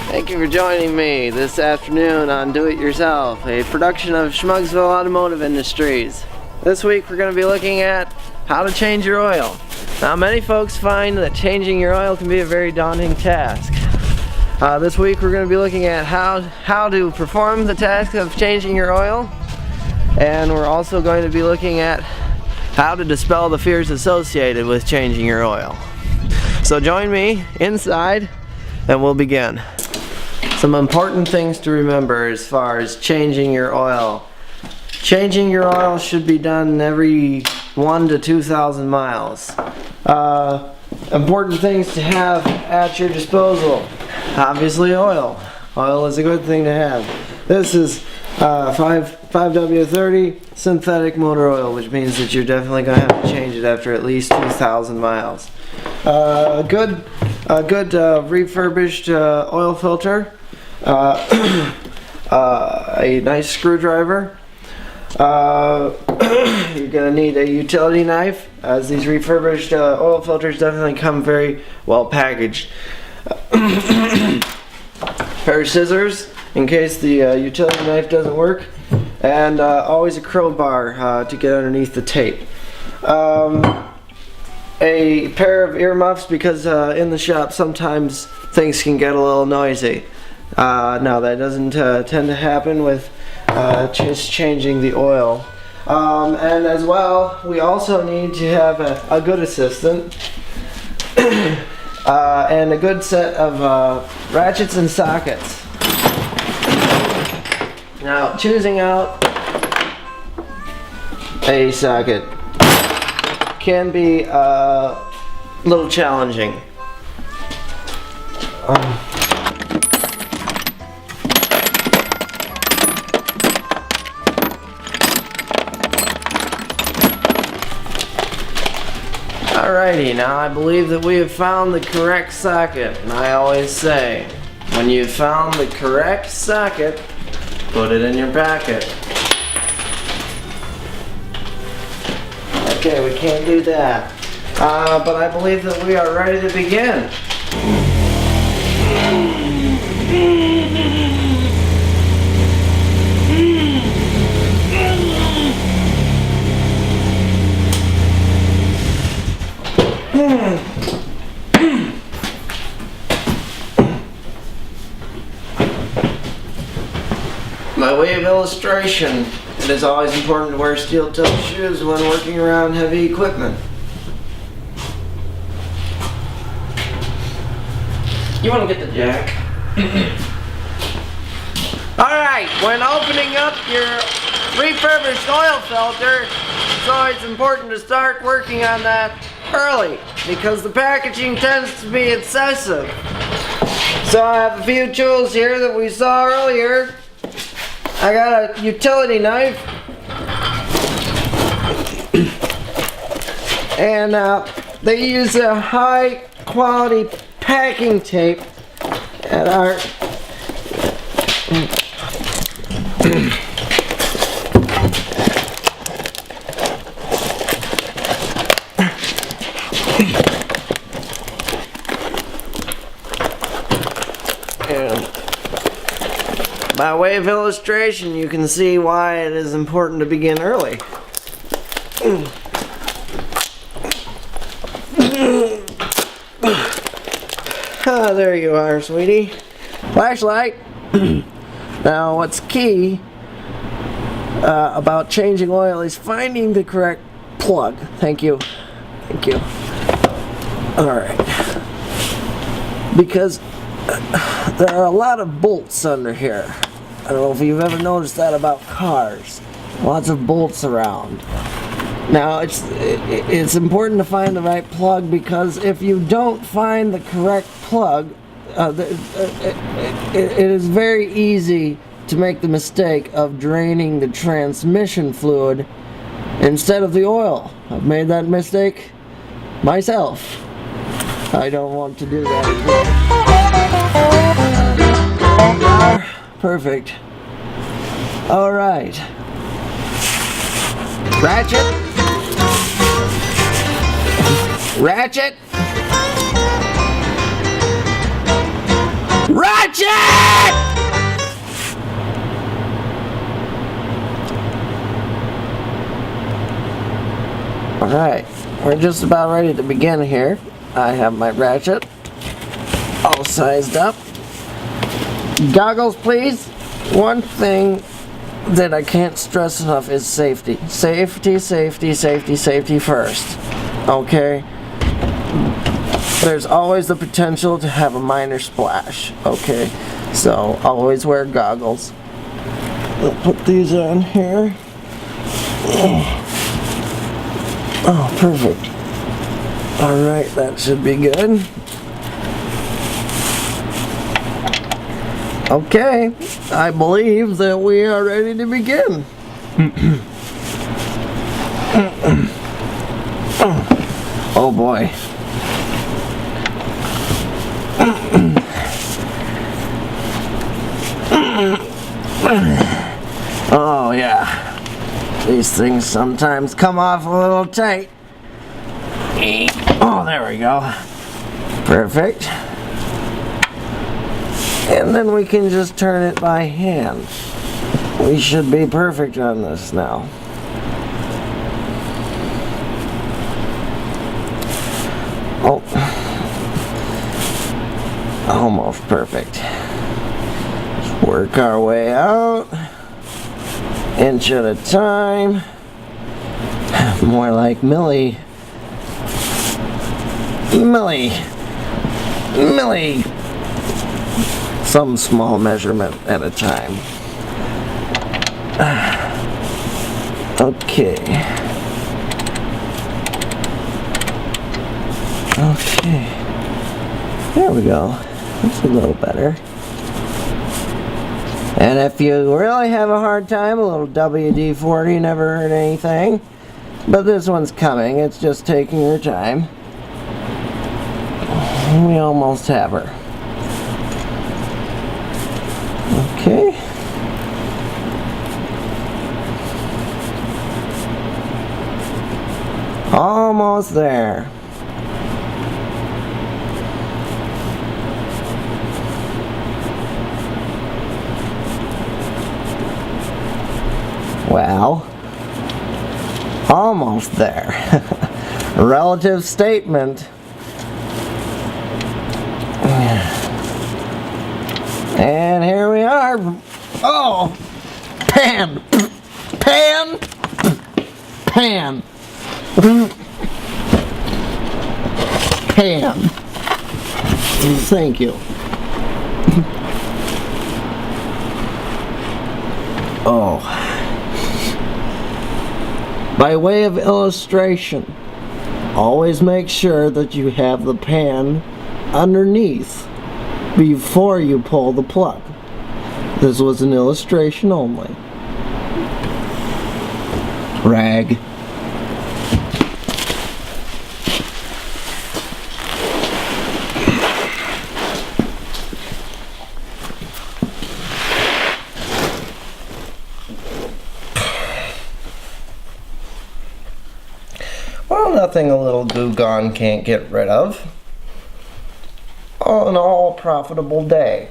Thank you for joining me this afternoon on Do It Yourself, a production of Shmugsville Automotive Industries. This week we're going to be looking at how to change your oil. Now, many folks find that changing your oil can be a very daunting task. This week we're going to be looking at how to perform the task of changing your oil, and we're also going to be looking at how to dispel the fears associated with changing your oil. So join me inside and we'll begin. Some important things to remember as far as changing your oil. Changing your oil should be done every 1,000 to 2,000 miles. Important things to have at your disposal. Obviously oil. Oil is a good thing to have. This is 5W30 synthetic motor oil, which means that you're definitely going to have to change it after at least 2,000 miles. A good refurbished oil filter. A nice screwdriver. You're going to need a utility knife, as these refurbished oil filters definitely come very well packaged. Pair of scissors in case the utility knife doesn't work, and always a crowbar to get underneath the tape. A pair of earmuffs, because in the shop sometimes things can get a little noisy. Now that doesn't tend to happen with just changing the oil. And as well, we also need to have a good assistant and a good set of ratchets and sockets. Now, choosing out a socket can be a little challenging. Alrighty, now I believe that we have found the correct socket, and I always say, when you've found the correct socket, put it in your packet. Okay, we can't do that, but I believe that we are ready to begin. By way of illustration, it is always important to wear steel-toed shoes when working around heavy equipment. You want to get the jack? Alright, when opening up your refurbished oil filter, it's always important to start working on that early, because the packaging tends to be excessive. So I have a few tools here that we saw earlier. I got a utility knife, and they use a high quality packing tape at our by way of illustration, you can see why it is important to begin early. Ah, there you are, sweetie. Flashlight. Now, what's key about changing oil is finding the correct plug. Thank you. Thank you. Alright. Because there are a lot of bolts under here. I don't know if you've ever noticed that about cars. Lots of bolts around. Now, it's important to find the right plug, because if you don't find the correct plug, it is very easy to make the mistake of draining the transmission fluid instead of the oil. I've made that mistake myself. I don't want to do that again. Perfect. All right. Ratchet. Ratchet. Ratchet! Alright, we're just about ready to begin here. I have my ratchet all sized up. Goggles, please. One thing that I can't stress enough is safety. Safety, safety, safety, safety first. Okay? There's always the potential to have a minor splash. Okay? So, always wear goggles. I'll put these on here. Oh, perfect. Alright, that should be good. Okay, I believe that we are ready to begin. Oh boy. Oh yeah. These things sometimes come off a little tight. Oh, there we go. Perfect. And then we can just turn it by hand. We should be perfect on this now. Oh. Almost perfect. Just work our way out. Inch at a time. More like milli. Some small measurement at a time. Okay. Okay. There we go. That's a little better. And if you really have a hard time, a little WD-40 never hurt anything. But this one's coming. It's just taking her time. We almost have her. Okay. Almost there. Well, almost there. Relative statement. And here we are. Oh! Pan! Pan! Pan! Pan! Thank you. Oh. By way of illustration, always make sure that you have the pan underneath before you pull the plug. This was an illustration only. Rag. Well, nothing a little goo gone can't get rid of. On an all profitable day.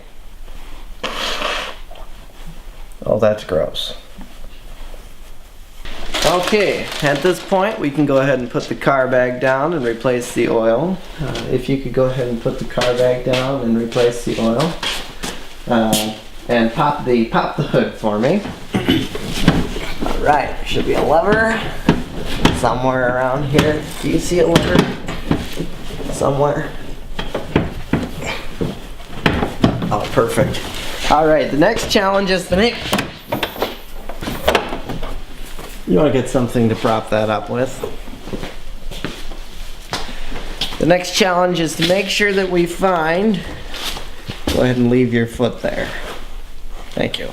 Oh, that's gross. Okay, at this point we can go ahead and put the car bag down and replace the oil. If you could go ahead and put the car bag down and replace the oil. And pop the hood for me. Alright, there should be a lever somewhere around here. Do you see a lever? Somewhere. Oh, perfect. Alright, the next challenge is to make... You want to get something to prop that up with. The next challenge is to make sure that we find... Go ahead and leave your foot there. Thank you.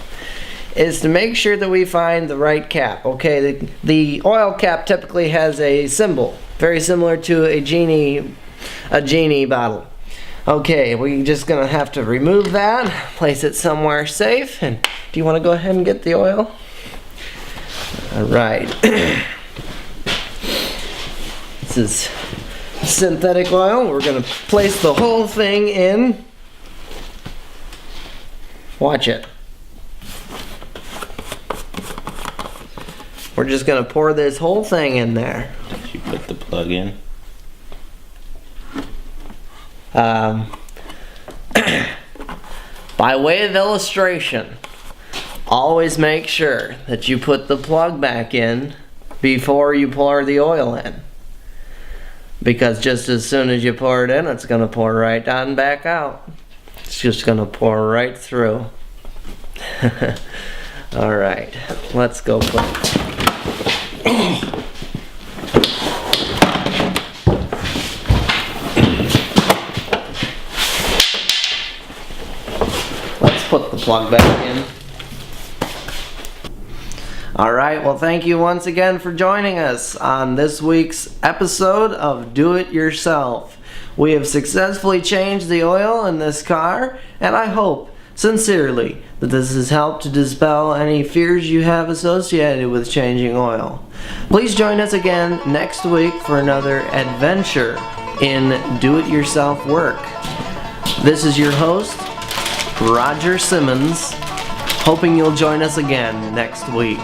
Is to make sure that we find the right cap. Okay, the oil cap typically has a symbol. Very similar to a genie bottle. Okay, we're just gonna have to remove that, place it somewhere safe, and do you want to go ahead and get the oil? Alright. This is synthetic oil. We're gonna place the whole thing in. Watch it. We're just gonna pour this whole thing in there. You put plug in. By way of illustration, always make sure that you put the plug back in before you pour the oil in. Because just as soon as you pour it in, it's going to pour right on back out. It's just going to pour right through. Alright, let's go put put the plug back in. Alright, well thank you once again for joining us on this week's episode of Do It Yourself. We have successfully changed the oil in this car, and I hope sincerely that this has helped to dispel any fears you have associated with changing oil. Please join us again next week for another adventure in do-it-yourself work. This is your host, Rodger Simmons, hoping you'll join us again next week.